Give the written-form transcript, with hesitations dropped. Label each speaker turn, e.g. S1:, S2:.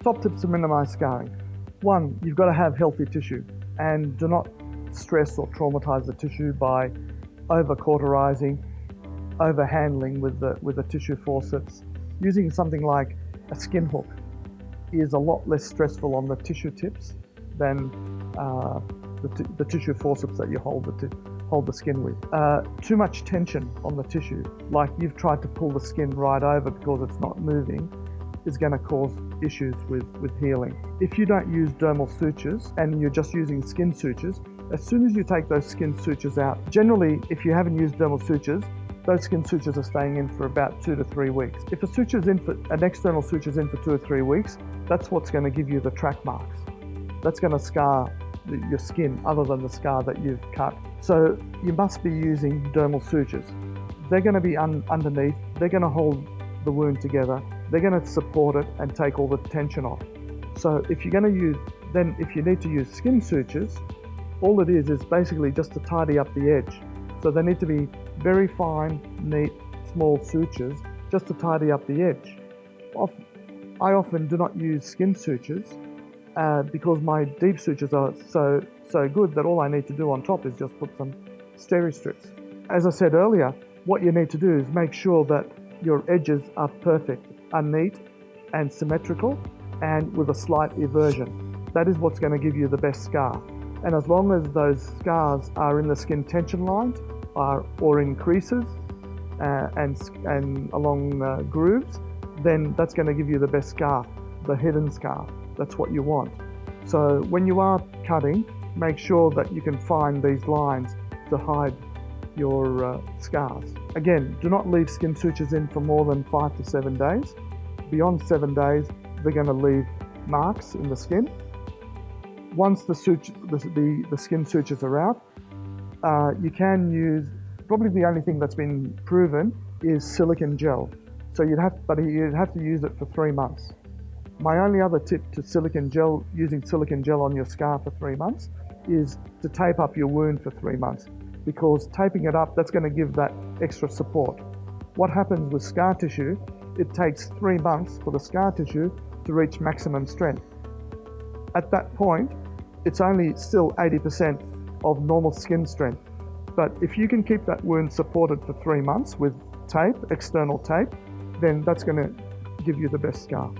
S1: Top tips to minimize scarring. 1, you've got to have healthy tissue, and do not stress or traumatize the tissue by over-cauterizing, over-handling with the tissue forceps. Using something like a skin hook is a lot less stressful on the tissue tips than the tissue forceps that you hold the skin with. Too much tension on the tissue, like you've tried to pull the skin right over because it's not moving, is going to cause issues with healing. If you don't use dermal sutures and you're just using skin sutures, as soon as you take those skin sutures out, generally if you haven't used dermal sutures, those skin sutures are staying in for about 2 to 3 weeks. If an external suture is in for 2 or 3 weeks, that's what's going to give you the track marks. That's going to scar your skin other than the scar that you've cut. So you must be using dermal sutures. They're going to be underneath, they're going to hold the wound together, they're going to support it and take all the tension off. So if you're going to use, then if you need to use skin sutures, all it is basically just to tidy up the edge. So they need to be very fine, neat, small sutures just to tidy up the edge. I often do not use skin sutures because my deep sutures are so good that all I need to do on top is just put some steri strips. As I said earlier, what you need to do is make sure that your edges are perfect, are neat and symmetrical and with a slight eversion. That is what's going to give you the best scar. And as long as those scars are in the skin tension lines or in creases and along grooves, then that's going to give you the best scar, the hidden scar. That's what you want. So when you are cutting, make sure that you can find these lines to hide your scars. Again, do not leave skin sutures in for more than 5 to 7 days. Beyond 7 days, they're going to leave marks in the skin. Once the skin sutures are out, you can use, probably the only thing that's been proven is silicone gel. So you'd have to use it for 3 months. My only other tip to using silicone gel on your scar for 3 months is to tape up your wound for 3 months, because taping it up, that's going to give that extra support. What happens with scar tissue, it takes 3 months for the scar tissue to reach maximum strength. At that point, it's only still 80% of normal skin strength. But if you can keep that wound supported for 3 months with tape, external tape, then that's going to give you the best scar.